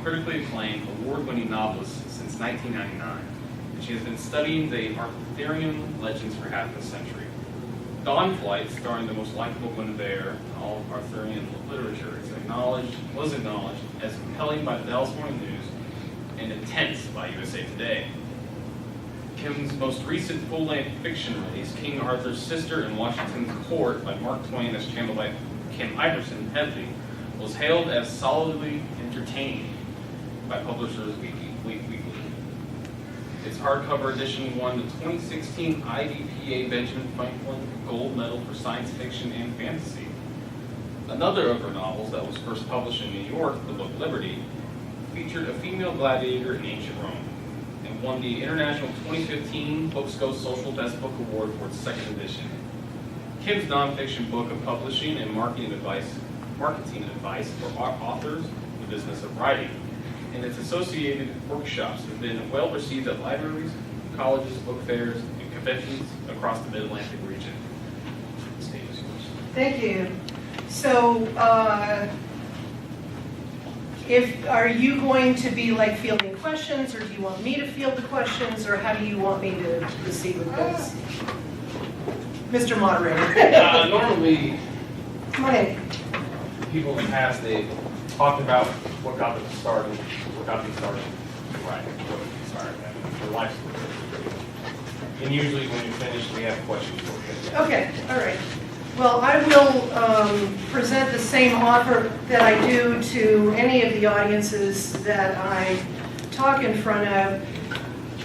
critically acclaimed, award-winning novelist since 1999, and she has been studying the Arthurian legends for half a century. Dawn Flight, starring the most likable Guinevere in all of Arthurian literature, was acknowledged as compelling by the Dallas Morning News and intense by USA Today. Kim's most recent full-length fiction release, King Arthur's Sister in Washington's Court by Mark Twain as channeled by Kim Iverson, Headlee, was hailed as solidly entertaining by Publishers Weekly. Its hardcover edition won the 2016 IDPA Benjamin Franklin Gold Medal for Science Fiction and Fantasy. Another of her novels that was first published in New York, the book Liberty, featured a female gladiator in ancient Rome and won the International 2015 Books Go Social Best Book Award for its second edition. Kim's nonfiction book of publishing and marketing advice for authors in the business of writing, and its associated workshops have been well received at libraries, colleges, book fairs, and conventions across the Mid-Atlantic region. The stage is yours. Thank you. So, are you going to be like fielding questions, or do you want me to field the questions, or how do you want me to proceed with this? Mr. Moderator. Normally, Come on in. people in the past, they talked about what got them started, right, their life story. And usually when you finish, we have questions for you. Okay, all right. Well, I will present the same offer that I do to any of the audiences that I talk in front of.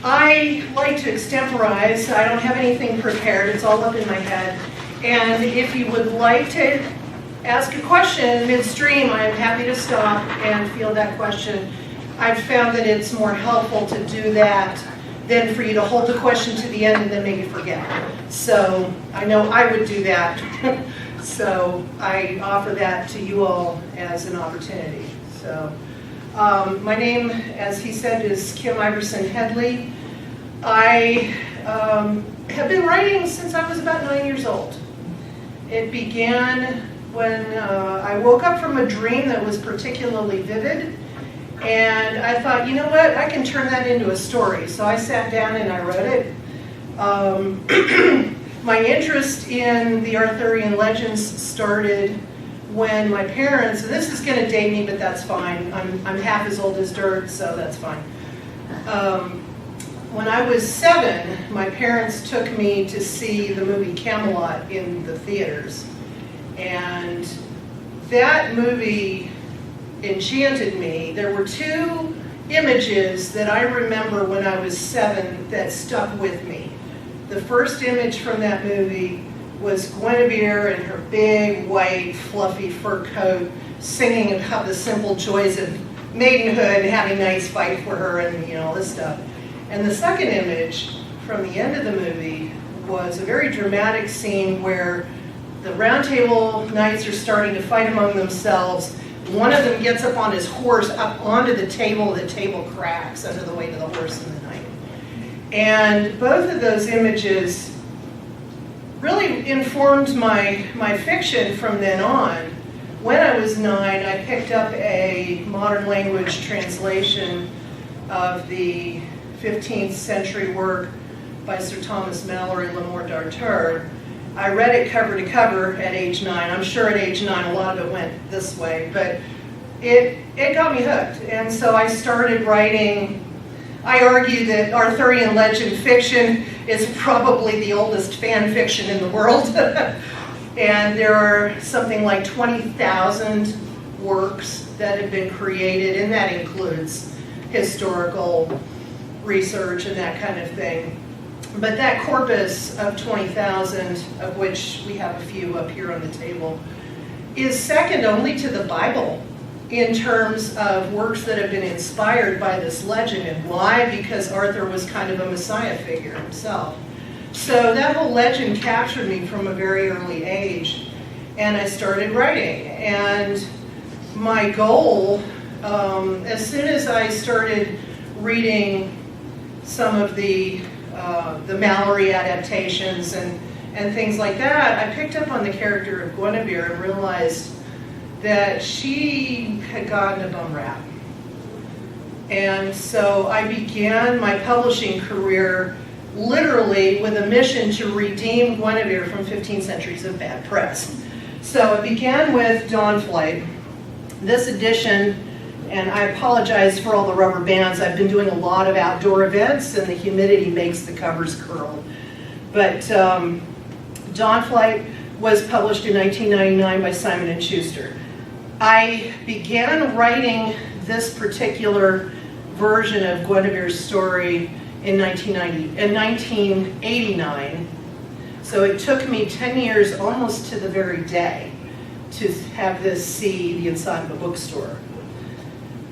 I like to extemporize. I don't have anything prepared. It's all up in my head. And if you would like to ask a question midstream, I am happy to stop and field that question. I've found that it's more helpful to do that than for you to hold the question to the end and then maybe forget. So I know I would do that. So I offer that to you all as an opportunity. So my name, as he said, is Kim Iverson Headlee. I have been writing since I was about 9 years old. It began when I woke up from a dream that was particularly vivid. And I thought, you know what, I can turn that into a story. So I sat down and I wrote it. My interest in the Arthurian legends started when my parents, and this is going to date me, but that's fine. I'm half as old as dirt, so that's fine. When I was 7, my parents took me to see the movie Camelot in the theaters. And that movie enchanted me. There were 2 images that I remember when I was 7 that stuck with me. The first image from that movie was Guinevere in her big, white, fluffy fur coat singing about the simple joys of maidenhood and having knights fight for her and all this stuff. And the second image from the end of the movie was a very dramatic scene where the Round Table knights are starting to fight among themselves. One of them gets up on his horse, up onto the table cracks under the weight of the horse and the knight. And both of those images really informed my fiction from then on. When I was 9, I picked up a modern language translation of the 15th century work by Sir Thomas Malory, L'Amour d'Arthur. I read it cover to cover at age 9. I'm sure at age 9 a lot of it went this way, but it got me hooked. And so I started writing. I argue that Arthurian legend fiction is probably the oldest fan fiction in the world. And there are something like 20,000 works that have been created, and that includes historical research and that kind of thing. But that corpus of 20,000, of which we have a few up here on the table, is second only to the Bible in terms of works that have been inspired by this legend. And why? Because Arthur was kind of a messiah figure himself. So that whole legend captured me from a very early age, and I started writing. And my goal, as soon as I started reading some of the Malory adaptations and things like that, I picked up on the character of Guinevere and realized that she had gotten a bum rap. And so I began my publishing career literally with a mission to redeem Guinevere from 15 centuries of bad press. So it began with Dawnflight. This edition, and I apologize for all the rubber bands, I've been doing a lot of outdoor events and the humidity makes the covers curl. But Dawnflight was published in 1999 by Simon & Schuster. I began writing this particular version of Guinevere's story in 1989. So it took me 10 years, almost to the very day, to have this see the inside of a bookstore.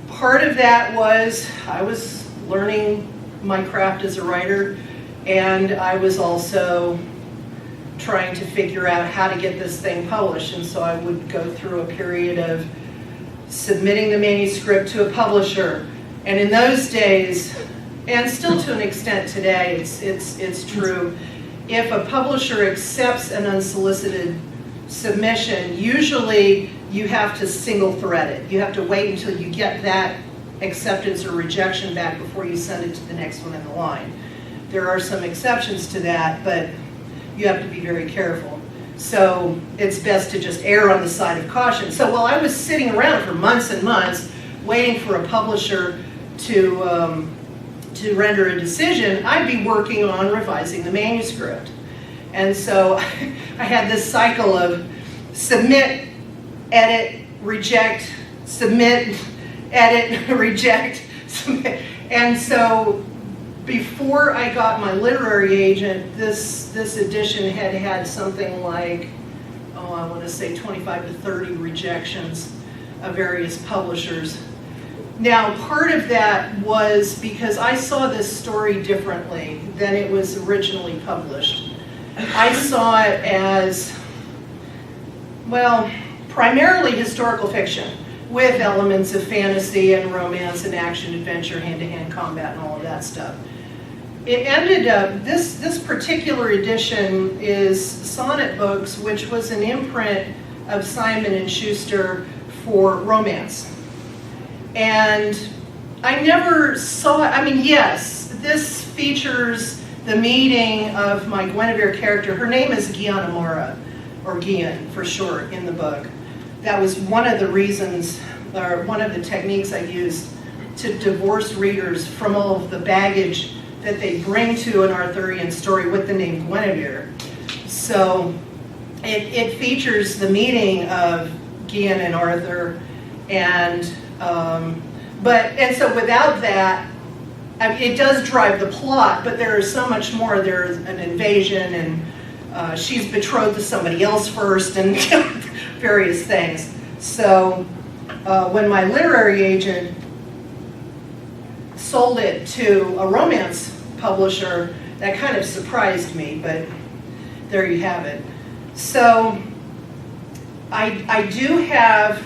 Part of that was I was learning my craft as a writer, and I was also trying to figure out how to get this thing published. And so I would go through a period of submitting the manuscript to a publisher. And in those days, and still to an extent today, it's true, if a publisher accepts an unsolicited submission, usually you have to single thread it. You have to wait until you get that acceptance or rejection back before you send it to the next one in the line. There are some exceptions to that, but you have to be very careful. So it's best to just err on the side of caution. So while I was sitting around for months and months waiting for a publisher to render a decision, I'd be working on revising the manuscript. And so I had this cycle of submit, edit, reject, submit, edit, reject, submit. And so before I got my literary agent, this edition had something like, I want to say 25 to 30 rejections of various publishers. Now, part of that was because I saw this story differently than it was originally published. I saw it as, well, primarily historical fiction with elements of fantasy and romance and action, adventure, hand-to-hand combat, and all of that stuff. It ended up, this particular edition is Sonnet Books, which was an imprint of Simon & Schuster for romance. And I never saw, I mean, yes, this features the meeting of my Guinevere character. Her name is Guiana Mora, or Gian for short, in the book. That was one of the reasons, or one of the techniques I used to divorce readers from all of the baggage that they bring to an Arthurian story with the name Guinevere. So it features the meeting of Gian and Arthur, and so without that, I mean, it does drive the plot, but there is so much more. There's an invasion, and she's betrothed to somebody else first, and various things. So when my literary agent sold it to a romance publisher, that kind of surprised me, but there you have it. So I do have,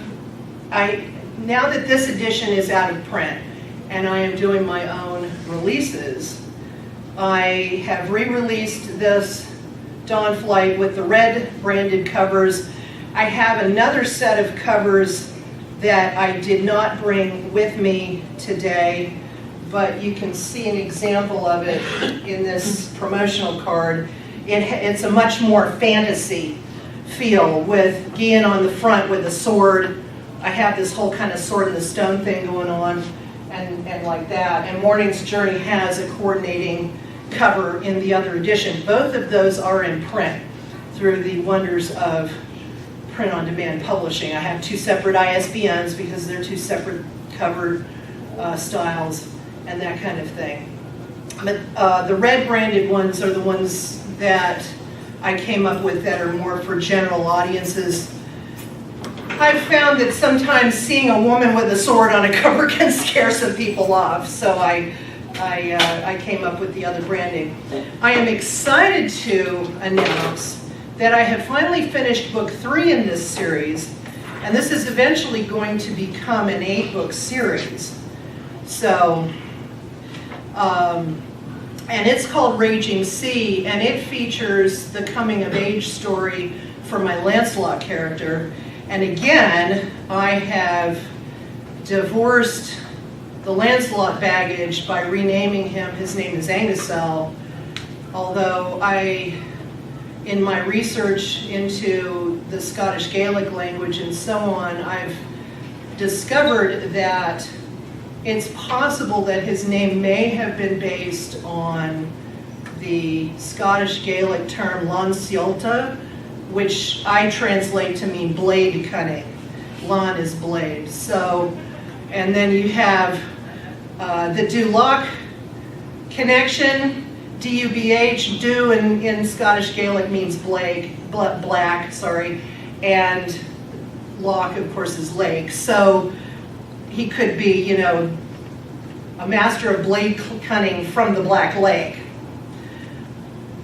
now that this edition is out of print and I am doing my own releases, I have re-released this Dawnflight with the red branded covers. I have another set of covers that I did not bring with me today, but you can see an example of it in this promotional card. It's a much more fantasy feel with Gian on the front with a sword. I have this whole kind of sword in the stone thing going on, and like that. And Morning's Journey has a coordinating cover in the other edition. Both of those are in print through the wonders of print-on-demand publishing. I have two separate ISBNs because they're two separate cover styles and that kind of thing. But the red branded ones are the ones that I came up with that are more for general audiences. I've found that sometimes seeing a woman with a sword on a cover can scare some people off, so I came up with the other branding. I am excited to announce that I have finally finished book 3 in this series, and this is eventually going to become an 8-book series. So, and it's called Raging Sea, and it features the coming-of-age story for my Lancelot character. And again, I have divorced the Lancelot baggage by renaming him. His name is Angusel, although in my research into the Scottish Gaelic language and so on, I've discovered that it's possible that his name may have been based on the Scottish Gaelic term Lanciolta, which I translate to mean blade cunning. Lan is blade. So, and then you have the Dubh connection. D-U-B-H, do in Scottish Gaelic means black, and loch, of course, is lake. So he could be, you know, a master of blade cunning from the Black Lake.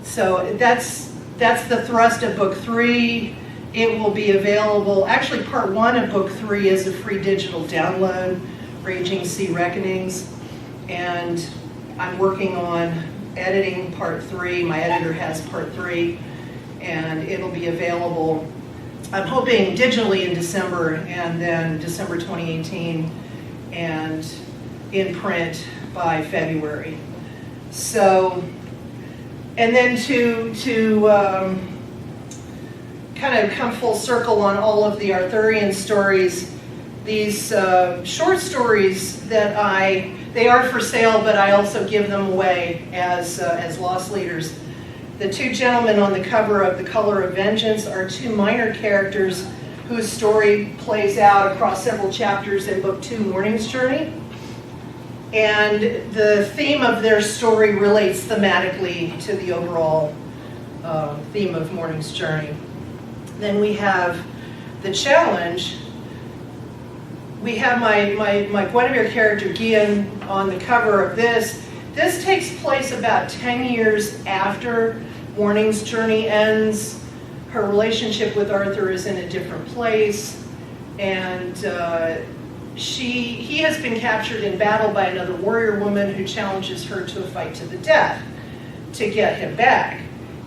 So that's the thrust of book 3. It will be available, actually part 1 of book 3 is a free digital download, Raging Sea Reckonings, and I'm working on editing part 3. My editor has part 3, and it'll be available, I'm hoping, digitally in December, and then December 2018, and in print by February. So, and then to kind of come full circle on all of the Arthurian stories, these short stories that they are for sale, but I also give them away as lost leaders. The 2 gentlemen on the cover of The Color of Vengeance are 2 minor characters whose story plays out across several chapters in book 2, Morning's Journey. And the theme of their story relates thematically to the overall theme of Morning's Journey. Then we have the challenge. We have my Guinevere character, Gian, on the cover of this. This takes place about 10 years after Morning's Journey ends. Her relationship with Arthur is in a different place, and he has been captured in battle by another warrior woman who challenges her to a fight to the death to get him back.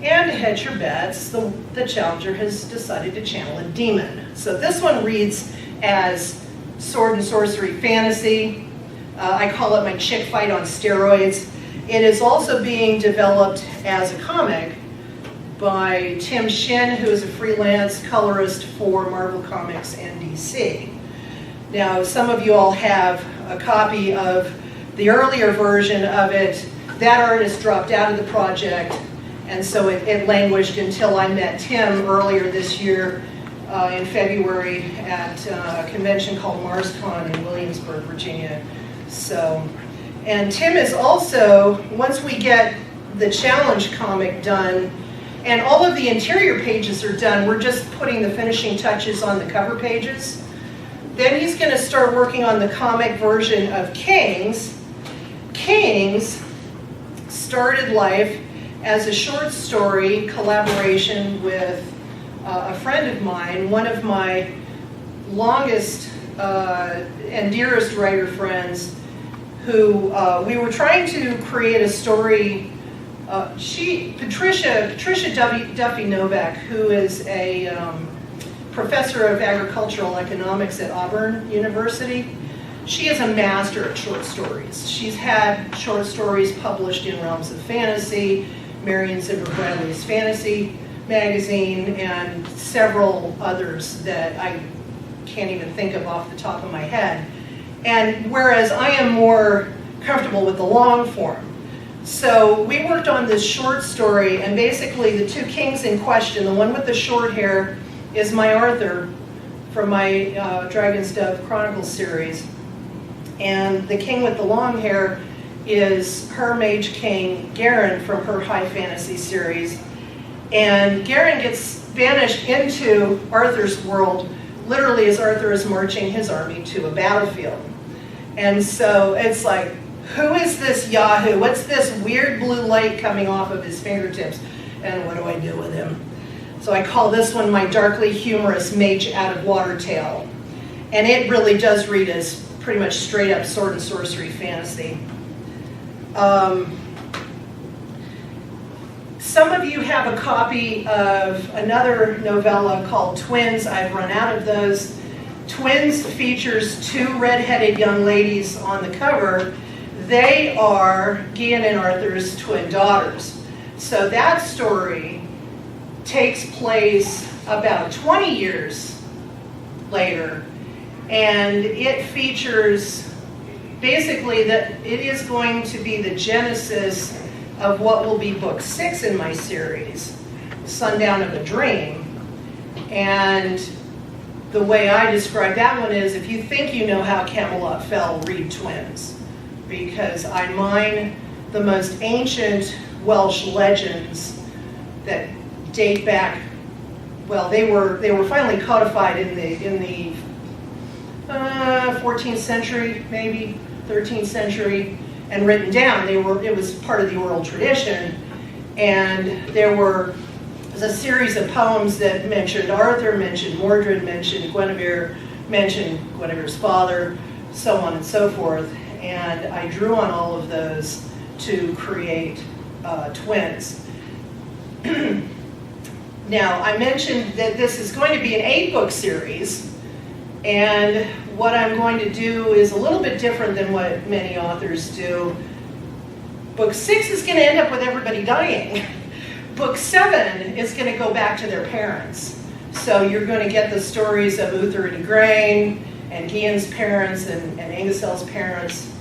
And to hedge her bets, the challenger has decided to channel a demon. So this one reads as sword and sorcery fantasy. I call it my chick fight on steroids. It is also being developed as a comic by Tim Shin, who is a freelance colorist for Marvel Comics and DC. Now, some of you all have a copy of the earlier version of it. That artist dropped out of the project, and so it languished until I met Tim earlier this year in February at a convention called MarsCon in Williamsburg, Virginia. So, and Tim is also, once we get the challenge comic done, and all of the interior pages are done, we're just putting the finishing touches on the cover pages. Then he's going to start working on the comic version of Kings. Kings started life as a short story collaboration with a friend of mine, one of my longest and dearest writer friends, who we were trying to create a story. Patricia Duffy Novak, who is a professor of agricultural economics at Auburn University, she is a master at short stories. She's had short stories published in Realms of Fantasy, Marion Zimmer Bradley's Fantasy magazine, and several others that I can't even think of off the top of my head. And whereas I am more comfortable with the long form. So we worked on this short story, and basically the 2 kings in question, the one with the short hair is my Arthur from my Dragon's Dove Chronicles series, and the king with the long hair is her mage king, Garen, from her high fantasy series. And Garen gets banished into Arthur's world literally as Arthur is marching his army to a battlefield. And so it's like, who is this Yahoo? What's this weird blue light coming off of his fingertips? And what do I do with him? So I call this one my darkly humorous mage out of water tale. And it really does read as pretty much straight up sword and sorcery fantasy. Some of you have a copy of another novella called Twins. I've run out of those. Twins features two redheaded young ladies on the cover. They are Gian and Arthur's twin daughters. So that story takes place about 20 years later, and it features basically that it is going to be the genesis of what will be book 6 in my series, Sundown of a Dream. And the way I describe that one is, if you think you know how Camelot fell, read Twins, because I mine the most ancient Welsh legends that date back. Well, they were finally codified in the 14th century, maybe 13th century, and written down. It was part of the oral tradition, and there was a series of poems that mentioned Arthur, mentioned Mordred, mentioned Guinevere, mentioned Guinevere's father, so on and so forth. And I drew on all of those to create Twins. Now, I mentioned that this is going to be an 8-book series, and what I'm going to do is a little bit different than what many authors do. Book 6 is going to end up with everybody dying. Book 7 is going to go back to their parents. So you're going to get the stories of Uther and Igraine, and Gian's parents, and Angusel's parents,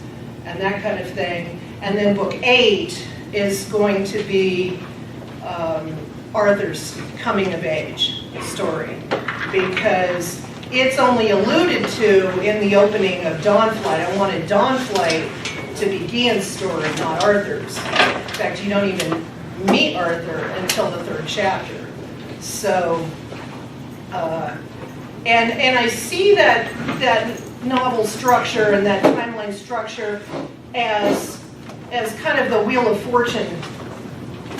and that kind of thing. And then book 8 is going to be Arthur's coming of age story, because it's only alluded to in the opening of Dawnflight. I wanted Dawnflight to be Gian's story, not Arthur's. In fact, you don't even meet Arthur until the 3rd chapter. So, and I see that novel structure and that timeline structure as kind of the Wheel of Fortune,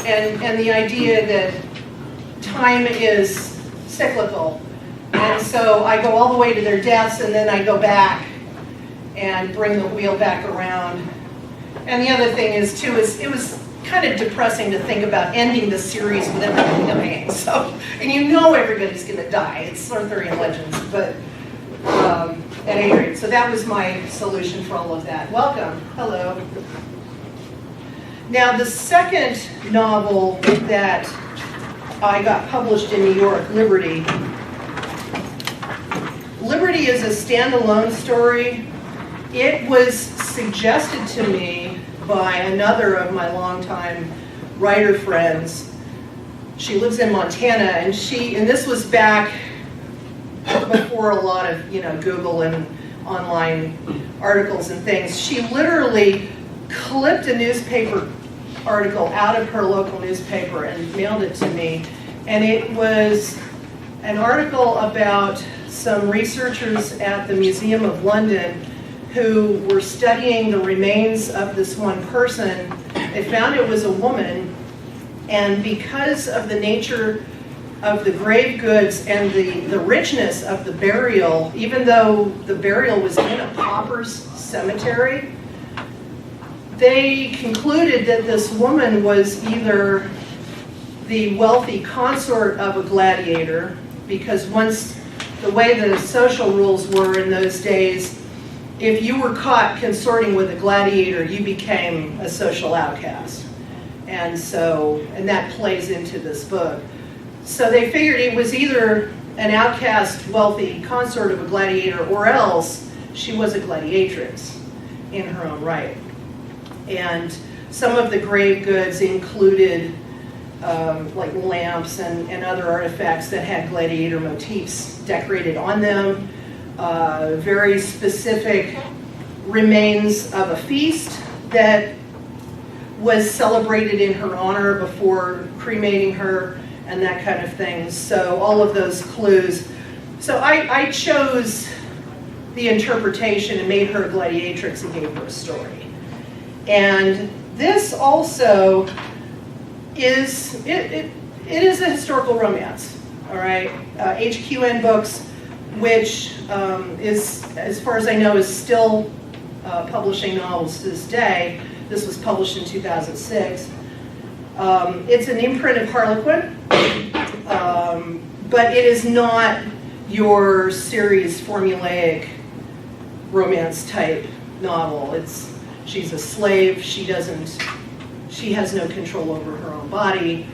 and the idea that time is cyclical. And so I go all the way to their deaths, and then I go back and bring the wheel back around. And the other thing is, too, it was kind of depressing to think about ending the series with everybody dying. So, and you know everybody's going to die. It's Arthurian legends. But at any rate, so that was my solution for all of that. Welcome. Hello. Now, the second novel that I got published in New York, Liberty is a standalone story. It was suggested to me by another of my longtime writer friends. She lives in Montana, and this was back before a lot of Google and online articles and things. She literally clipped a newspaper article out of her local newspaper and mailed it to me, and it was an article about some researchers at the Museum of London who were studying the remains of this one person. They found it was a woman, and because of the nature of the grave goods and the richness of the burial, even though the burial was in a pauper's cemetery, they concluded that this woman was either the wealthy consort of a gladiator, because once the way the social rules were in those days, if you were caught consorting with a gladiator, you became a social outcast. And that plays into this book. So they figured it was either an outcast, wealthy consort of a gladiator, or else she was a gladiatrix in her own right. And some of the grave goods included like lamps and other artifacts that had gladiator motifs decorated on them. Very specific remains of a feast that was celebrated in her honor before cremating her, and that kind of thing. So all of those clues. So I chose the interpretation and made her a gladiatrix and gave her a story. And this also is, it is a historical romance, all right? HQN Books, which is, as far as I know, is still publishing novels to this day. This was published in 2006. It's an imprint of Harlequin, but it is not your series formulaic romance type novel. She's a slave, she has no control over her own body,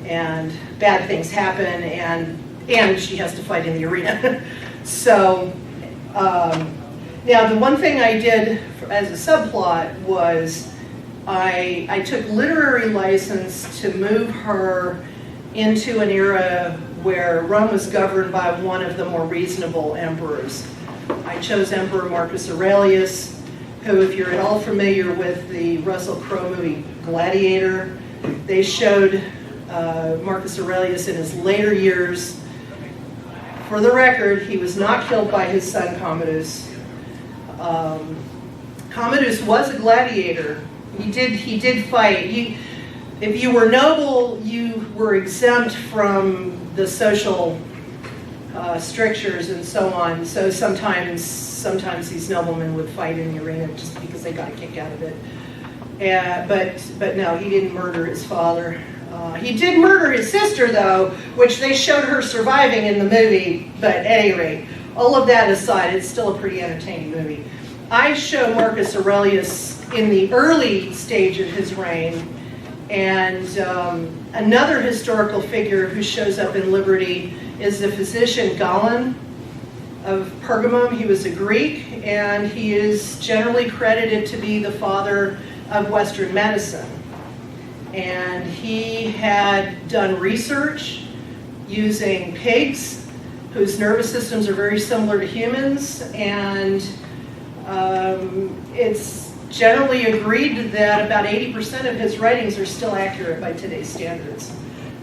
and bad things happen, and she has to fight in the arena. So, now the one thing I did as a subplot was I took literary license to move her into an era where Rome was governed by one of the more reasonable emperors. I chose Emperor Marcus Aurelius, who, if you're at all familiar with the Russell Crowe movie Gladiator, they showed Marcus Aurelius in his later years. For the record, he was not killed by his son Commodus. Commodus was a gladiator. He did fight. If you were noble, you were exempt from the social strictures and so on. So sometimes these noblemen would fight in the arena just because they got a kick out of it. But no, he didn't murder his father. He did murder his sister, though, which they showed her surviving in the movie. But at any rate, all of that aside, it's still a pretty entertaining movie. I show Marcus Aurelius in the early stage of his reign, and another historical figure who shows up in Liberty is the physician Galen of Pergamum. He was a Greek, and he is generally credited to be the father of Western medicine. And he had done research using pigs whose nervous systems are very similar to humans, and it's generally agreed that about 80% of his writings are still accurate by today's standards.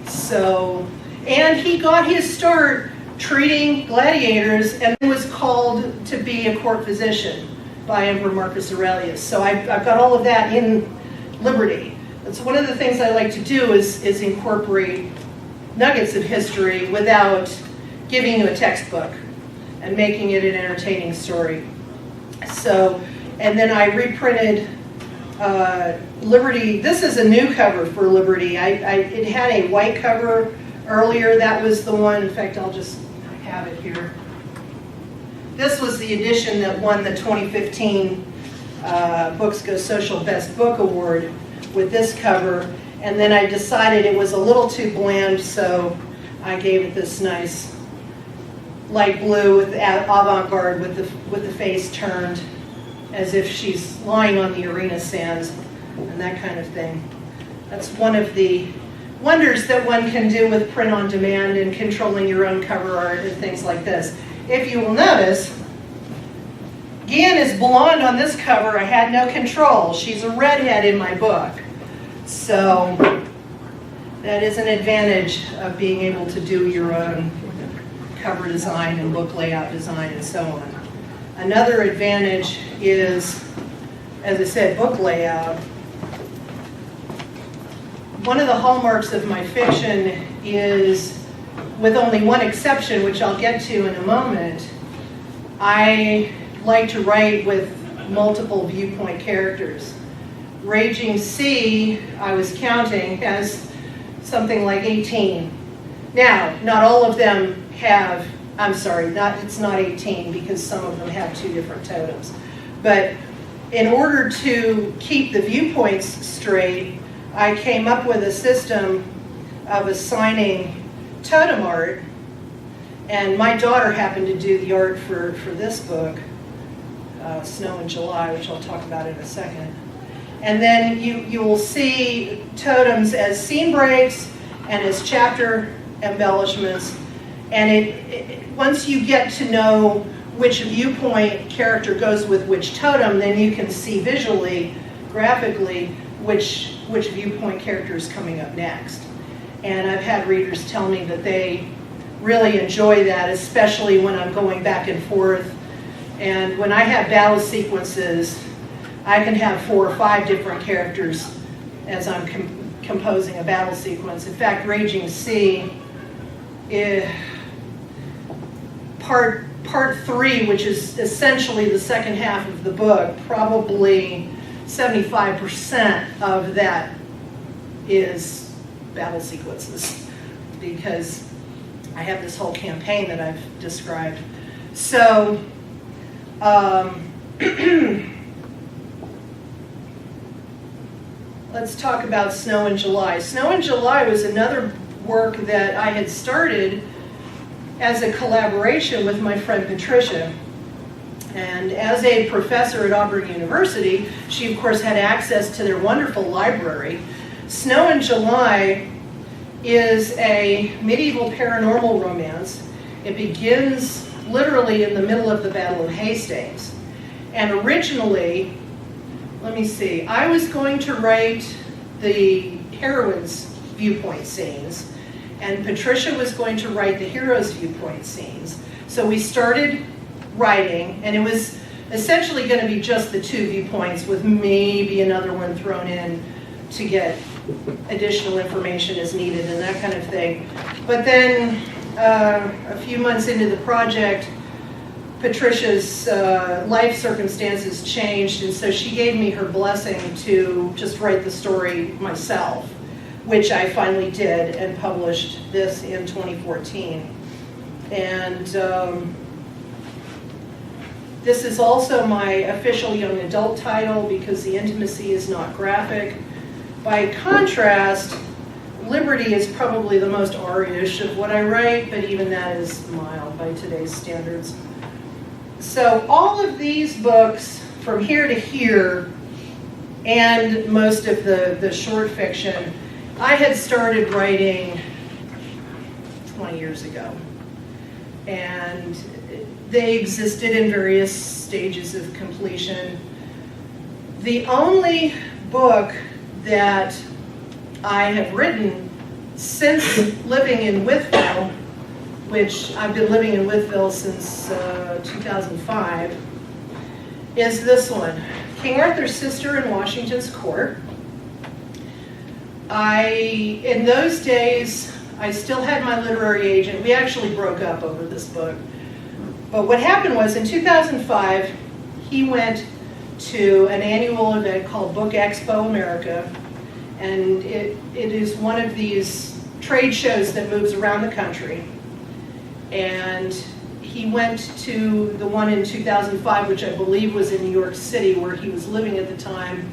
So, and he got his start treating gladiators and was called to be a court physician by Emperor Marcus Aurelius. So I've got all of that in Liberty. That's one of the things I like to do is incorporate nuggets of history without giving you a textbook and making it an entertaining story. So, and then I reprinted Liberty. This is a new cover for Liberty. It had a white cover earlier. That was the one. In fact, I'll just have it here. This was the edition that won the 2015 Books Go Social Best Book Award with this cover. And then I decided it was a little too bland, so I gave it this nice light blue with avant-garde with the face turned as if she's lying on the arena sands and that kind of thing. That's one of the wonders that one can do with print on demand and controlling your own cover art and things like this. If you will notice, Gian is blonde on this cover. I had no control. She's a redhead in my book. So that is an advantage of being able to do your own cover design and book layout design and so on. Another advantage is, as I said, book layout. One of the hallmarks of my fiction is, with only one exception, which I'll get to in a moment, I like to write with multiple viewpoint characters. Raging Sea, I was counting, has something like 18. Now, not all of them have, it's not 18 because some of them have two different totems. But in order to keep the viewpoints straight, I came up with a system of assigning totem art, and my daughter happened to do the art for this book, Snow in July, which I'll talk about in a second. And then you will see totems as scene breaks and as chapter embellishments. And once you get to know which viewpoint character goes with which totem, then you can see visually, graphically, which viewpoint character is coming up next. And I've had readers tell me that they really enjoy that, especially when I'm going back and forth. And when I have battle sequences, I can have 4 or 5 different characters as I'm composing a battle sequence. In fact, Raging Sea, part 3, which is essentially the second half of the book, probably 75% of that is battle sequences, because I have this whole campaign that I've described. So, let's talk about Snow in July. Snow in July was another work that I had started as a collaboration with my friend Patricia. And as a professor at Auburn University, she of course had access to their wonderful library. Snow in July is a medieval paranormal romance. It begins literally in the middle of the Battle of Hastings. And originally, let me see, I was going to write the heroine's viewpoint scenes, and Patricia was going to write the hero's viewpoint scenes. So we started writing, and it was essentially going to be just the two viewpoints with maybe another one thrown in to get additional information as needed and that kind of thing. But then a few months into the project, Patricia's life circumstances changed, and so she gave me her blessing to just write the story myself, which I finally did and published this in 2014. And this is also my official young adult title because the intimacy is not graphic. By contrast, Liberty is probably the most R-ish of what I write, but even that is mild by today's standards. So all of these books, from here to here, and most of the short fiction, I had started writing 20 years ago. And they existed in various stages of completion. The only book that I have written since living in Wytheville, which I've been living in Wytheville since 2005, is this one, King Arthur's Sister in Washington's Court. In those days, I still had my literary agent. We actually broke up over this book. But what happened was in 2005, he went to an annual event called Book Expo America. And it is one of these trade shows that moves around the country. And he went to the one in 2005, which I believe was in New York City, where he was living at the time.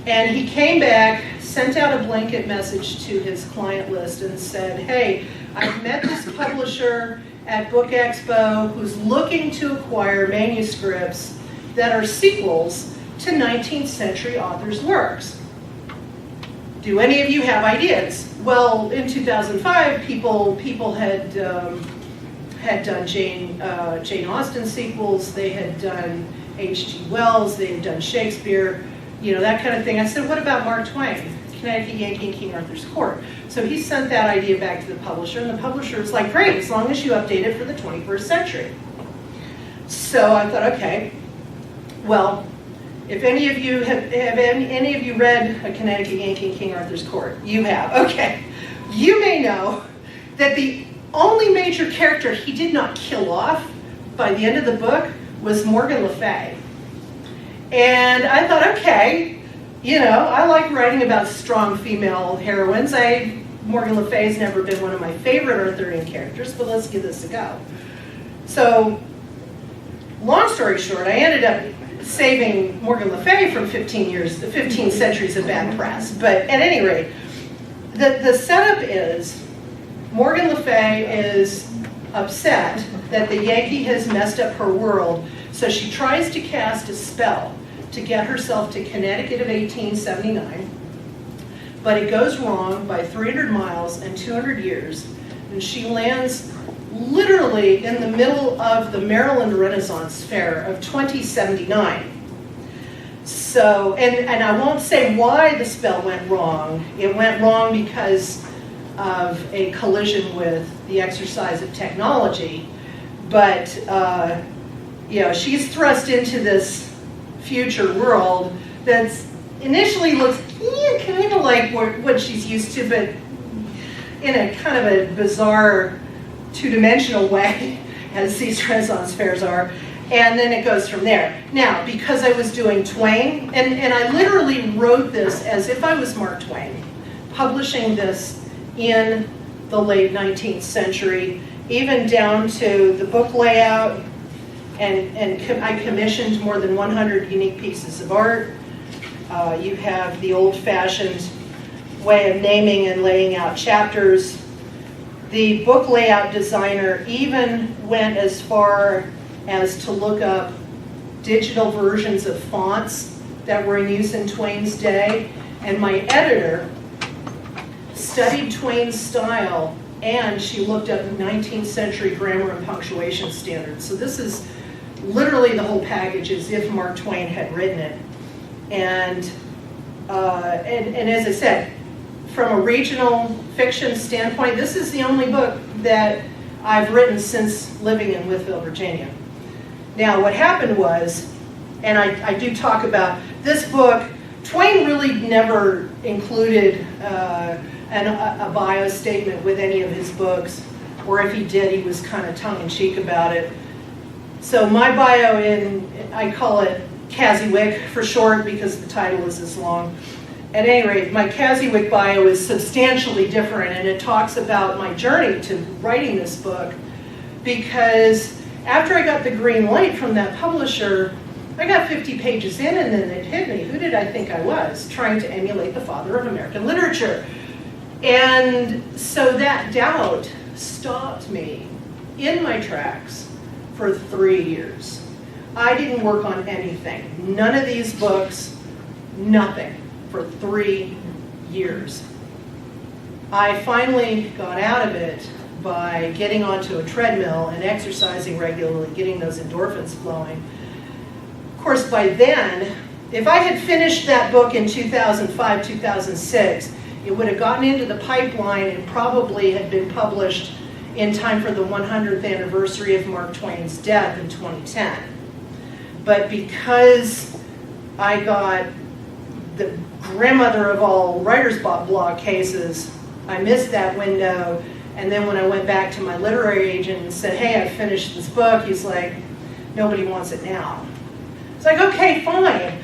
And he came back, sent out a blanket message to his client list and said, hey, I've met this publisher at Book Expo who's looking to acquire manuscripts that are sequels to 19th century authors' works. Do any of you have ideas? Well, in 2005, people had done Jane Austen sequels, they had done H.G. Wells, they had done Shakespeare, that kind of thing. I said, what about Mark Twain, Connecticut Yankee and King Arthur's Court? So he sent that idea back to the publisher, and the publisher was like, great, as long as you update it for the 21st century. So I thought, okay, well, if any of you have any of you read A Connecticut Yankee and King Arthur's Court? You have, okay. You may know that the only major character he did not kill off by the end of the book was Morgan Le Fay. And I thought, okay, I like writing about strong female heroines. Morgan Le Fay's never been one of my favorite Arthurian characters, but let's give this a go. So, long story short, I ended up saving Morgan Le Fay from 15 centuries of bad press. But at any rate, the setup is Morgan Le Fay is upset that the Yankee has messed up her world, so she tries to cast a spell to get herself to Connecticut of 1879, but it goes wrong by 300 miles and 200 years, and she lands literally in the middle of the Maryland Renaissance Fair of 2079. So, and I won't say why the spell went wrong. It went wrong because of a collision with the exercise of technology, but she's thrust into this future world that's initially looks kind of like what she's used to, but in a kind of a bizarre two-dimensional way, as these Renaissance fairs are, and then it goes from there. Now, because I was doing Twain, and I literally wrote this as if I was Mark Twain, publishing this in the late 19th century, even down to the book layout, and I commissioned more than 100 unique pieces of art. You have the old-fashioned way of naming and laying out chapters. The book layout designer even went as far as to look up digital versions of fonts that were in use in Twain's day. And my editor studied Twain's style, and she looked up 19th century grammar and punctuation standards. So this is literally the whole package, as if Mark Twain had written it. And as I said, from a regional fiction standpoint, this is the only book that I've written since living in Wytheville, Virginia. Now, what happened was, and I do talk about this book, Twain really never included a bio statement with any of his books, or if he did, he was kind of tongue-in-cheek about it. So my bio, I call it Kaziwick for short because the title is as long. At any rate, my Kaziwick bio is substantially different, and it talks about my journey to writing this book, because after I got the green light from that publisher, I got 50 pages in, and then it hit me. Who did I think I was? Trying to emulate the father of American literature. And so that doubt stopped me in my tracks for 3 years. I didn't work on anything. None of these books, nothing, for 3 years. I finally got out of it by getting onto a treadmill and exercising regularly, getting those endorphins flowing. Of course, by then, if I had finished that book in 2005, 2006, it would have gotten into the pipeline and probably had been published in time for the 100th anniversary of Mark Twain's death in 2010. But because I got the grandmother of all writer's block cases, I missed that window. And then when I went back to my literary agent and said, hey, I finished this book, he's like, nobody wants it now. It's like, okay, fine.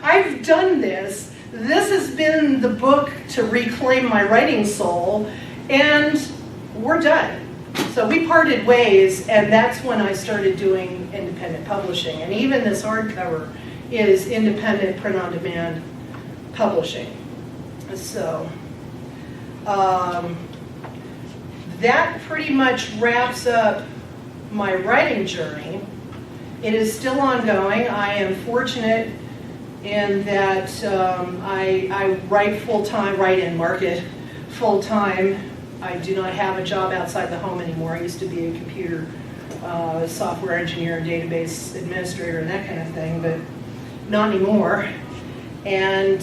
I've done this. This has been the book to reclaim my writing soul, and we're done. So we parted ways, and that's when I started doing independent publishing. And even this hardcover is independent print-on-demand publishing. So that pretty much wraps up my writing journey. It is still ongoing. I am fortunate in that I write full-time, write and market full-time. I do not have a job outside the home anymore. I used to be a computer software engineer and database administrator and that kind of thing, but not anymore. And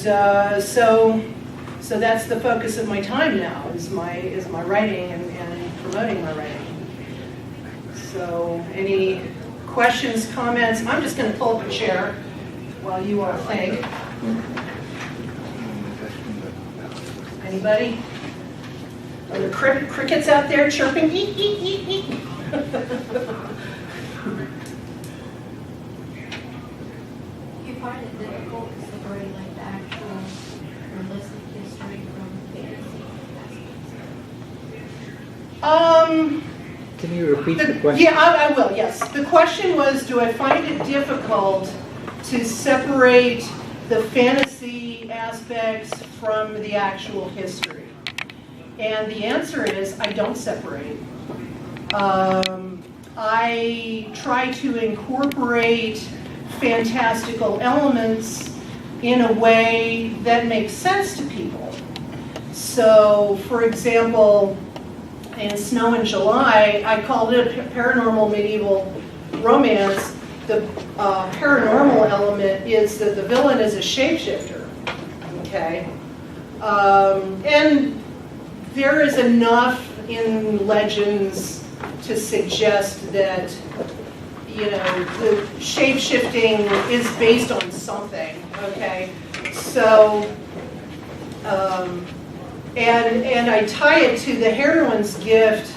so that's the focus of my time now, is my writing and promoting my writing. So any questions, comments? I'm just going to pull up a chair while you all think. Anybody? Are there crickets out there chirping? Eek, eek, eek, eek. You find it difficult to separate like the actual realistic history from fantasy aspects? Can you repeat the question? Yeah, I will, yes. The question was, do I find it difficult to separate the fantasy aspects from the actual history? And the answer is, I don't separate. I try to incorporate fantastical elements in a way that makes sense to people. So, for example, in Snow in July, I called it a paranormal medieval romance. The paranormal element is that the villain is a shapeshifter, okay? And there is enough in legends to suggest that, you know, the shape-shifting is based on something, okay? So, and I tie it to the heroine's gift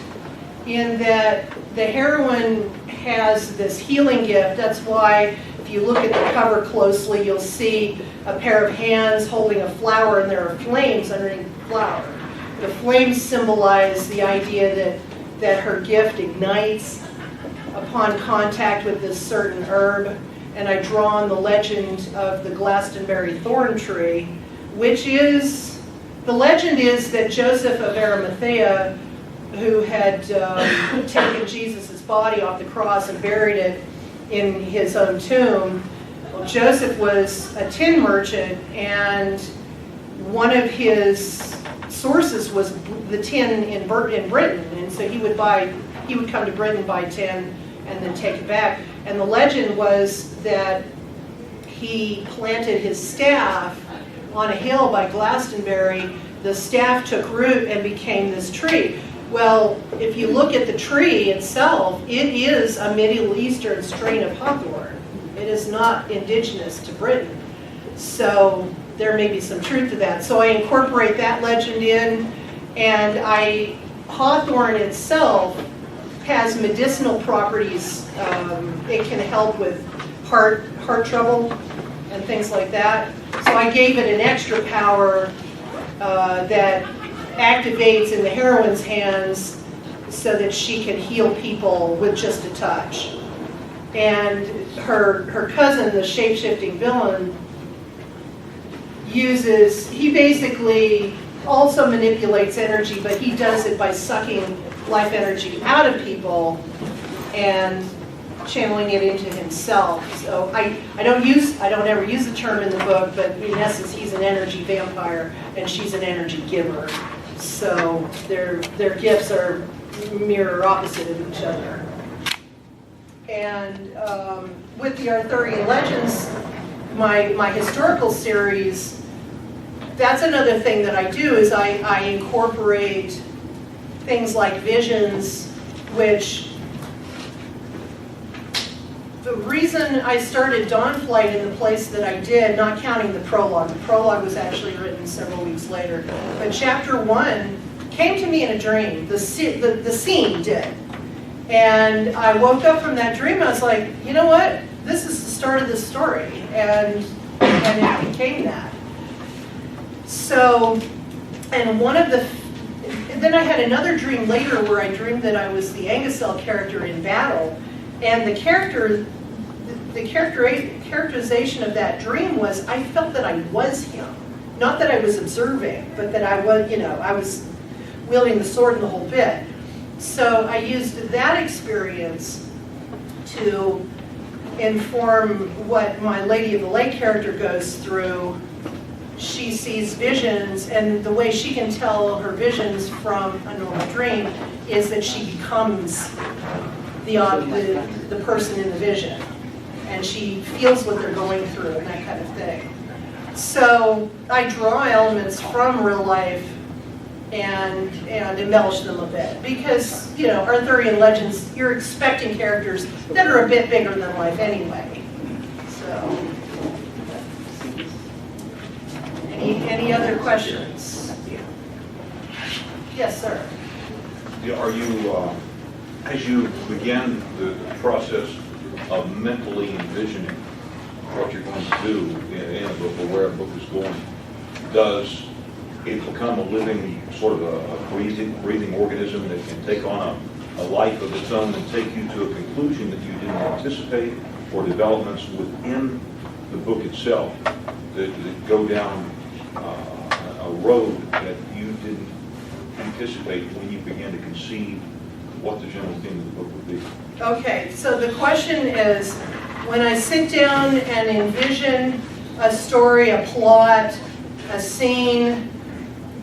in that the heroine has this healing gift. That's why if you look at the cover closely, you'll see a pair of hands holding a flower, and there are flames underneath the flower. the flames symbolize the idea that her gift ignites upon contact with this certain herb. And I draw on the legend of the Glastonbury thorn tree, which is, the legend is that Joseph of Arimathea, who had taken Jesus' body off the cross and buried it in his own tomb, well, Joseph was a tin merchant, and one of his sources was the tin in Britain, and so he would come to Britain, buy tin, and then take it back. And the legend was that he planted his staff on a hill by Glastonbury. The staff took root and became this tree. Well, if you look at the tree itself, it is a Middle Eastern strain of hawthorn. It is not indigenous to Britain. So there may be some truth to that. So I incorporate that legend in, and hawthorn itself has medicinal properties. It can help with heart trouble and things like that. So I gave it an extra power that activates in the heroine's hands so that she can heal people with just a touch. And her cousin, the shape-shifting villain, he basically also manipulates energy, but he does it by sucking life energy out of people and channeling it into himself. So I don't ever use the term in the book, but in essence he's an energy vampire and she's an energy giver. So their gifts are mirror opposite of each other. And with the Arthurian Legends, my historical series, that's another thing that I do, is I incorporate things like visions, which the reason I started Dawnflight in the place that I did, not counting the prologue was actually written several weeks later, but chapter 1 came to me in a dream. The scene did. And I woke up from that dream, I was like, you know what? This is the start of this story. And it became that. So, and then I had another dream later where I dreamed that I was the Angusel character in battle. And the characterization of that dream was, I felt that I was him. Not that I was observing, but that I was wielding the sword and the whole bit. So I used that experience to inform what my Lady of the Lake character goes through. She sees visions, and the way she can tell her visions from a normal dream is that she becomes the person in the vision, and she feels what they're going through and that kind of thing. So I draw elements from real life and embellish them a bit, because Arthurian Legends, you're expecting characters that are a bit bigger than life anyway. So any other questions? Yes, sir. Are you, as you begin the process of mentally envisioning what you're going to do in a book or where a book is going, does it become a living, sort of a breathing organism that can take on a life of its own and take you to a conclusion that you didn't anticipate, or developments within the book itself that go down a road that you didn't anticipate when you began to conceive what the general theme of the book would be? Okay, so the question is, when I sit down and envision a story, a plot, a scene,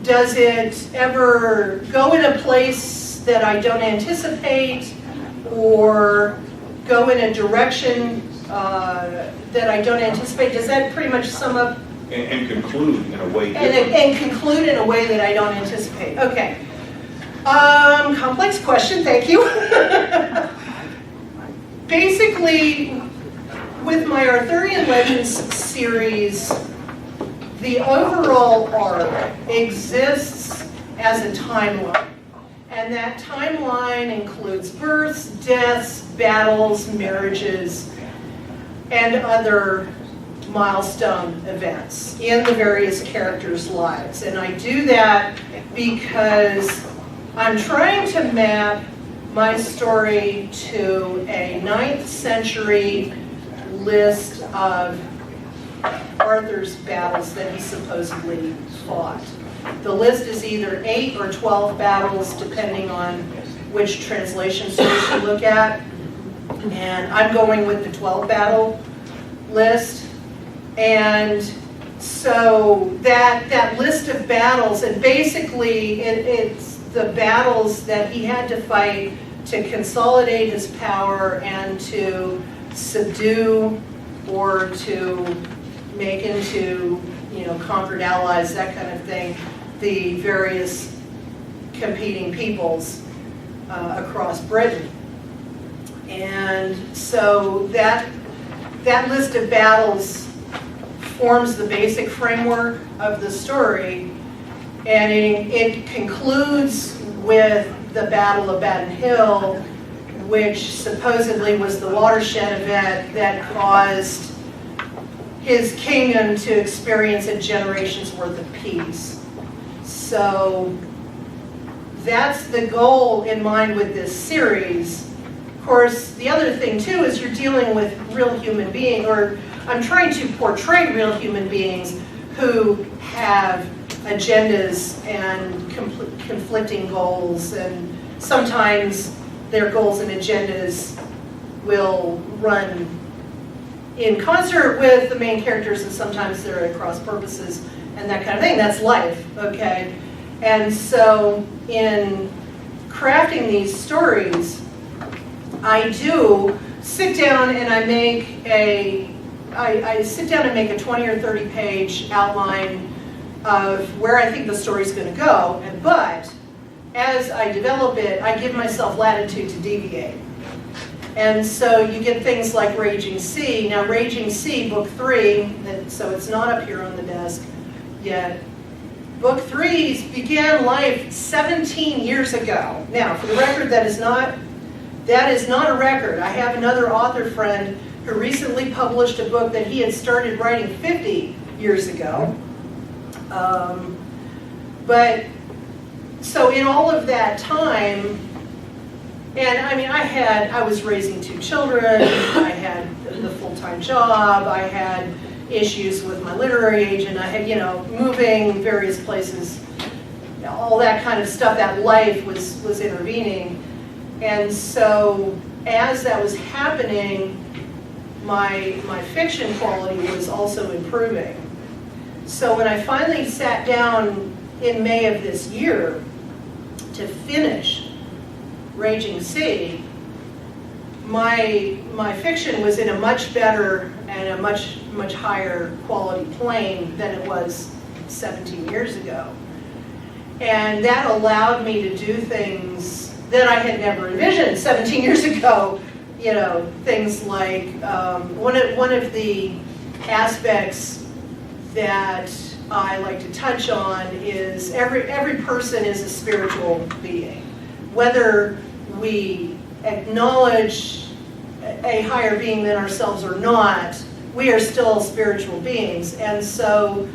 does it ever go in a place that I don't anticipate, or go in a direction that I don't anticipate? Does that pretty much sum up? And conclude in a way and conclude in a way that I don't anticipate. Okay. Complex question, thank you. Basically, with my Arthurian Legends series, the overall arc exists as a timeline. And that timeline includes births, deaths, battles, marriages, and other milestone events in the various characters' lives. And I do that because I'm trying to map my story to a 9th century list of Arthur's battles that he supposedly fought. The list is either 8 or 12 battles, depending on which translation source you look at. And I'm going with the 12 battle list. And so that list of battles, and basically it's the battles that he had to fight to consolidate his power and to subdue or to make into, conquered allies, that kind of thing, the various competing peoples across Britain. And so that list of battles forms the basic framework of the story, and it concludes with the Battle of Baden Hill, which supposedly was the watershed event that caused his kingdom to experience a generation's worth of peace. So that's the goal in mind with this series. Of course, the other thing too is you're dealing with real human beings, or I'm trying to portray real human beings who have agendas and conflicting goals, and sometimes their goals and agendas will run in concert with the main characters, and sometimes they're at cross purposes and that kind of thing. That's life, okay? And so in crafting these stories, I do sit down and I sit down and make a 20 or 30 page outline of where I think the story's going to go, but as I develop it, I give myself latitude to deviate. And so you get things like Raging Sea. Now Raging Sea, book 3, so it's not up here on the desk yet. Book 3 began life 17 years ago. Now, for the record, that is not a record. I have another author friend who recently published a book that he had started writing 50 years ago. But so in all of that time, and I mean, I was raising 2 children, I had the full-time job, I had issues with my literary agent, I had, moving various places, all that kind of stuff, that life was intervening. And so as that was happening, my fiction quality was also improving. So when I finally sat down in May of this year to finish Raging Sea, my fiction was in a much better and a much higher quality plane than it was 17 years ago. And that allowed me to do things that I had never envisioned 17 years ago. Things like one of the aspects that I like to touch on is every person is a spiritual being. Whether we acknowledge a higher being than ourselves or not, we are still spiritual beings. And so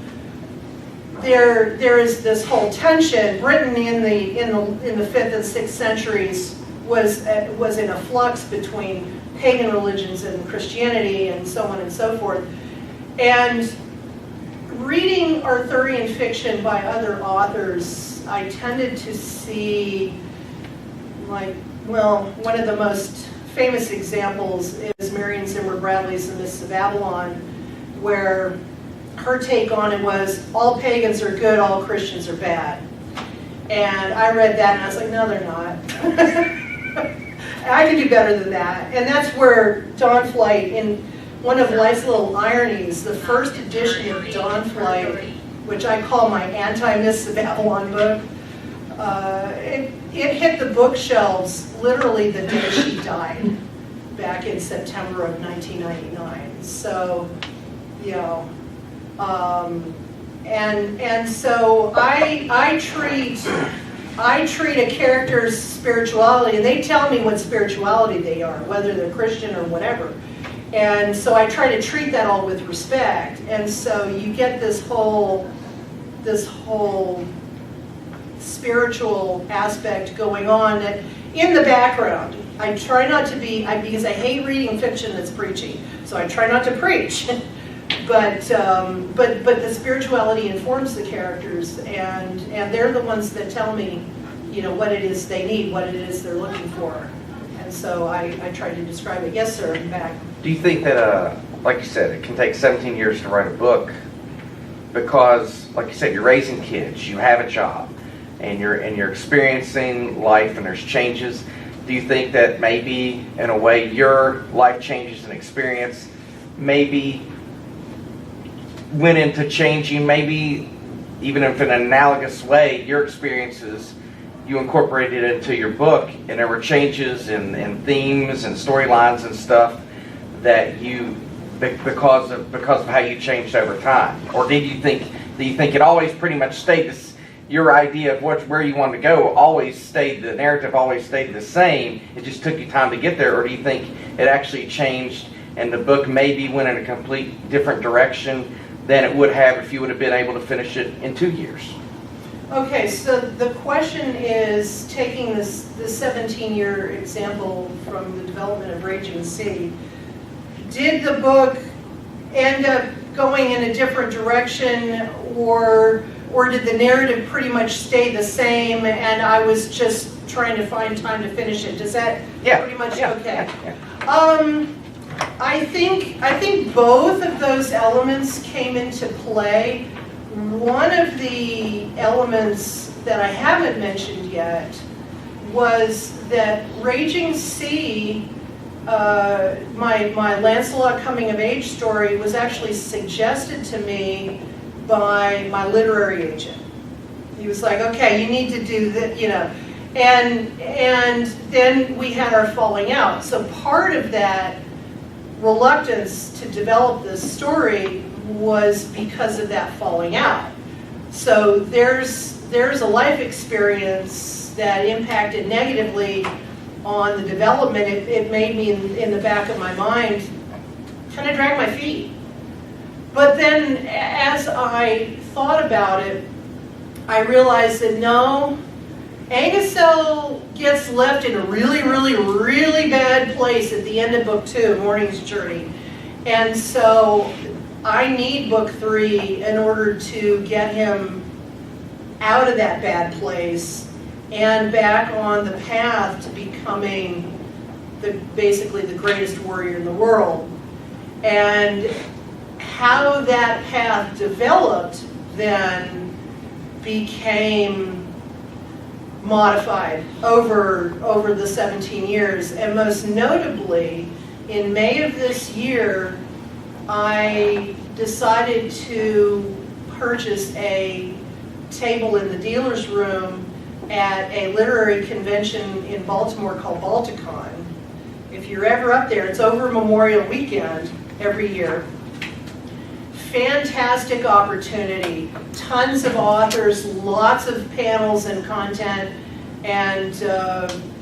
there is this whole tension. Britain in the 5th and 6th centuries was in a flux between pagan religions and Christianity and so on and so forth. And reading Arthurian fiction by other authors, I tended to see, one of the most famous examples is Marion Zimmer Bradley's The Mists of Babylon, where her take on it was, all pagans are good, all Christians are bad. And I read that and I was like, no, they're not. I can do better than that. And that's where Dawnflight, in one of life's little ironies, the first edition of Dawnflight, which I call my anti-Mists of Babylon book, it hit the bookshelves literally the day she died, back in September of 1999. So, and so I treat a character's spirituality, and they tell me what spirituality they are, whether they're Christian or whatever. And so I try to treat that all with respect. And so you get this whole spiritual aspect going on that in the background. I try not to be, because I hate reading fiction that's preaching, so I try not to preach. But the spirituality informs the characters, and they're the ones that tell me, what it is they need, what it is they're looking for. And so I try to describe it. Yes, sir, I'm back. Do you think that, like you said, it can take 17 years to write a book because, like you said, you're raising kids, you have a job, and you're experiencing life, and there's changes? Do you think that maybe, in a way, your life changes and experience maybe went into changing, maybe even if in an analogous way, your experiences, you incorporated into your book, and there were changes in themes and storylines and stuff that you, because of how you changed over time? Or do you think it always pretty much stayed this, your idea of where you wanted to go always stayed, the narrative always stayed the same, it just took you time to get there? Or do you think it actually changed and the book maybe went in a complete different direction than it would have if you would have been able to finish it in 2 years? Okay, so the question is, taking this 17-year example from the development of Raging Sea, did the book end up going in a different direction, or did the narrative pretty much stay the same and I was just trying to find time to finish it? Does that pretty much okay? Yeah. I think both of those elements came into play. One of the elements that I haven't mentioned yet was that Raging Sea, my Lancelot coming of age story, was actually suggested to me by my literary agent. He was like, okay, you need to do that, and then we had our falling out. So part of that reluctance to develop this story was because of that falling out. So there's a life experience that impacted negatively on the development. It made me, in the back of my mind, kind of drag my feet. But then as I thought about it, I realized that no, Angusel gets left in a really, really, really bad place at the end of book 2, Morning's Journey. And so I need book 3 in order to get him out of that bad place and back on the path to becoming basically the greatest warrior in the world. And how that path developed then became modified over the 17 years. And most notably, in May of this year, I decided to purchase a table in the dealer's room at a literary convention in Baltimore called Balticon. If you're ever up there, it's over Memorial Weekend every year. Fantastic opportunity, tons of authors, lots of panels and content and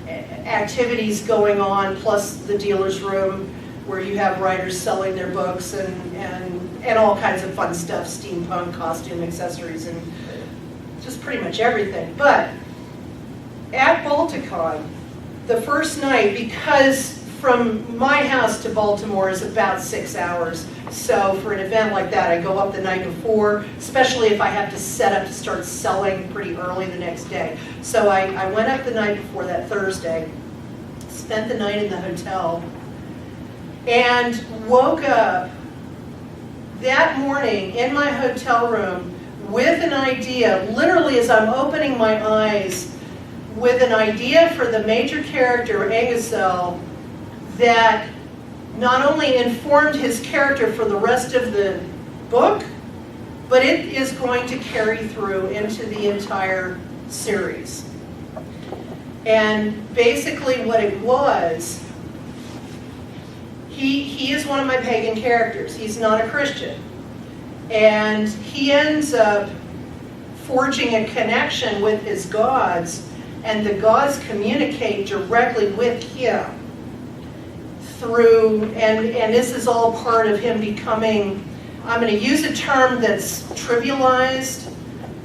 activities going on, plus the dealer's room where you have writers selling their books and all kinds of fun stuff, steampunk, costume, accessories, and just pretty much everything. But at Balticon, the first night, because from my house to Baltimore is about 6 hours, so for an event like that, I go up the night before, especially if I have to set up to start selling pretty early the next day. So I went up the night before, that Thursday, spent the night in the hotel, and woke up that morning in my hotel room with an idea, literally as I'm opening my eyes, with an idea for the major character, Angusel, that not only informed his character for the rest of the book, but it is going to carry through into the entire series. And basically what it was, he is one of my pagan characters. He's not a Christian. And he ends up forging a connection with his gods, and the gods communicate directly with him through, and this is all part of him becoming, I'm going to use a term that's trivialized.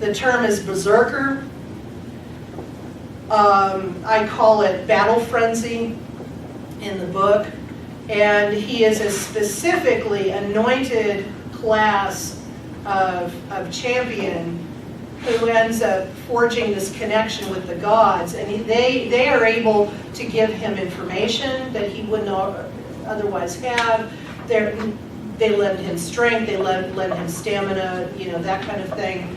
The term is berserker. I call it battle frenzy in the book. And he is a specifically anointed class of champion who ends up forging this connection with the gods. And they are able to give him information that he wouldn't otherwise have. They lend him strength, they lend him stamina, that kind of thing.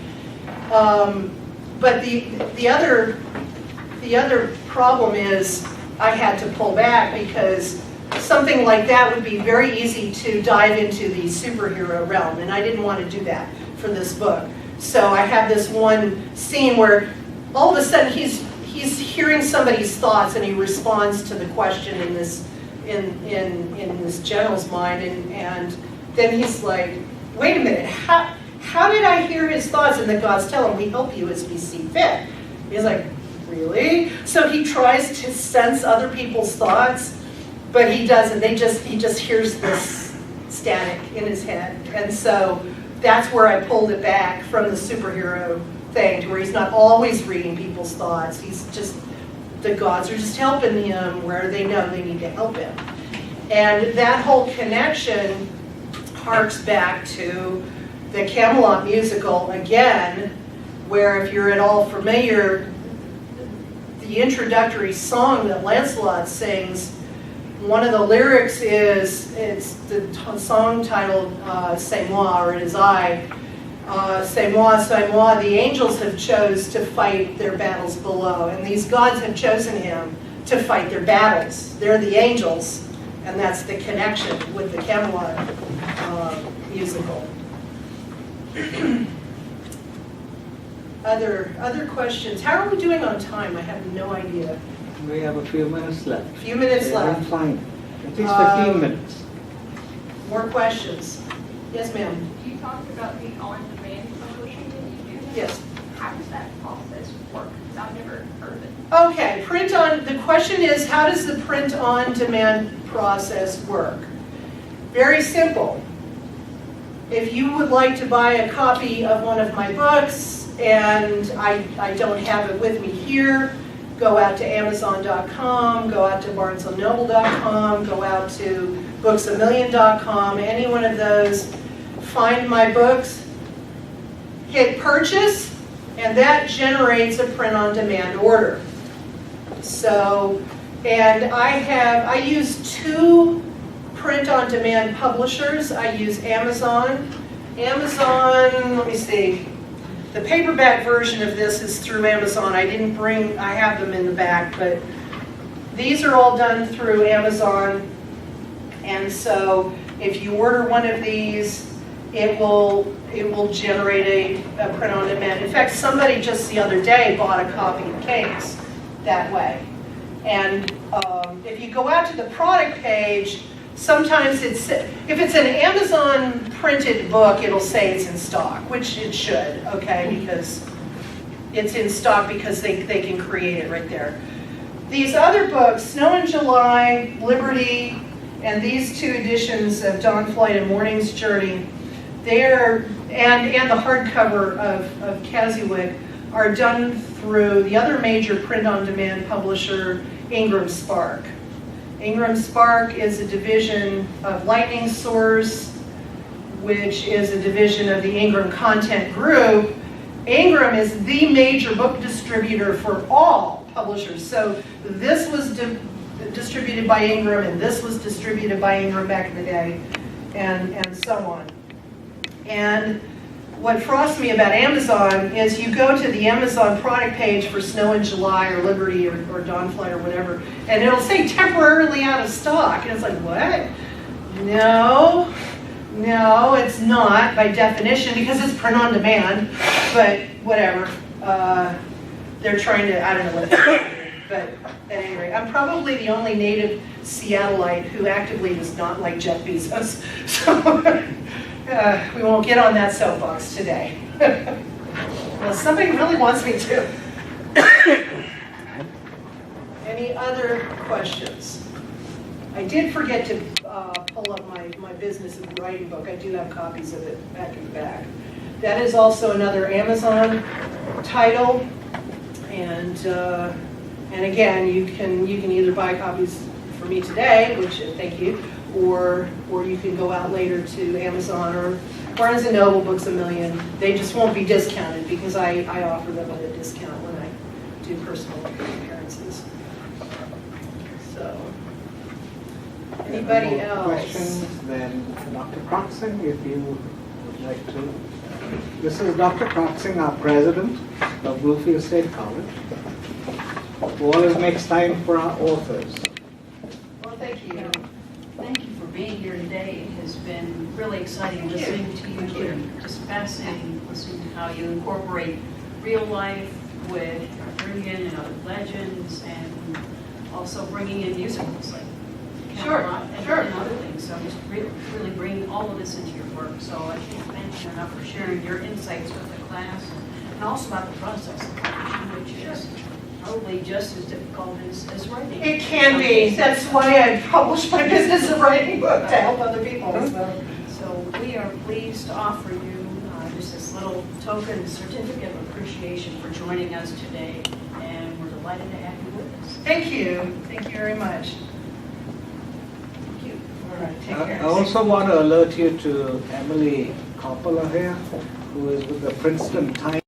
But the other problem is I had to pull back because something like that would be very easy to dive into the superhero realm, and I didn't want to do that for this book. So I have this one scene where all of a sudden he's hearing somebody's thoughts and he responds to the question in this general's mind, and then he's like, wait a minute, how did I hear his thoughts? And the gods tell him, we help you as we see fit. He's like, really? So he tries to sense other people's thoughts, but he doesn't. He just hears this static in his head. And so that's where I pulled it back from the superhero thing to where he's not always reading people's thoughts. He's just, the gods are just helping him where they know they need to help him. And that whole connection harks back to the Camelot musical again, where if you're at all familiar, the introductory song that Lancelot sings, one of the lyrics it's the song titled C'est moi, or it is I. C'est moi, the angels have chose to fight their battles below, and these gods have chosen him to fight their battles. They're the angels, and that's the connection with the Camelot musical. Other questions? How are we doing on time? I have no idea. We have a few minutes left. A few minutes left. Fine. At least 15 minutes. More questions? Yes, ma'am. You talked about the on-demand publishing that you do. Yes. How does that process work? Because I've never heard of it. Okay, the question is, how does the print-on-demand process work? Very simple. If you would like to buy a copy of one of my books, and I don't have it with me here, go out to Amazon.com, go out to BarnesandNoble.com, go out to BooksAMillion.com, any one of those, find my books, hit purchase, and that generates a print-on-demand order. So, and I use two print-on-demand publishers. I use Amazon. Let me see. The paperback version of this is through Amazon. I have them in the back, but these are all done through Amazon. And so if you order one of these, it will generate a print-on-demand. In fact, somebody just the other day bought a copy of Cakes that way. And if you go out to the product page, sometimes if it's an Amazon printed book, it'll say it's in stock, which it should, okay, because it's in stock because they can create it right there. These other books, Snow in July, Liberty, and these two editions of Dawn Flight and Morning's Journey, and the hardcover of Keswick are done through the other major print-on-demand publisher, Ingram Spark. Ingram Spark is a division of Lightning Source, which is a division of the Ingram Content Group. Ingram is the major book distributor for all publishers. So this was distributed by Ingram, and this was distributed by Ingram back in the day, and so on. And what frosts me about Amazon is you go to the Amazon product page for Snow in July or Liberty or Dawnflight or whatever, and it'll say temporarily out of stock. And it's like, what? No, it's not by definition because it's print on demand, but whatever. They're trying to, I don't know what it's doing. But at any rate, I'm probably the only native Seattleite who actively does not like Jeff Bezos. So we won't get on that soapbox today. Well, somebody really wants me to. Any other questions? I did forget to pull up my business of writing book. I do have copies of it back in the back. That is also another Amazon title, and again, you can either buy copies for me today, which thank you, or you can go out later to Amazon or Barnes & Noble, Books A Million. They just won't be discounted because I offer them at a discount when I do personal appearances. So, anybody Any more else? questions? Then Dr. Croxing, if you would like to. This is Dr. Croxing, our president of Bluefield State College, who always makes time for our authors. Well, thank you. Thank you for being here today. It has been really exciting Thank you. listening to you. Thank you. And just fascinating listening to how you incorporate real life with Arthurian and other legends, and also bringing in musicals like Sure, Camelot and, sure. and other things. So just really bringing all of this into your work. So I can't thank you enough for sharing your insights with the class, and also about the process of publishing, which is probably just as difficult as writing. It can be. That's why I published my business of writing book to help other people. So we are pleased to offer you just this little token certificate of appreciation for joining us today, and we're delighted to have you with us. Thank you. Thank you very much. Thank you. All right, take I care. also want to alert you to Emily Coppola here, who is with the Princeton Times.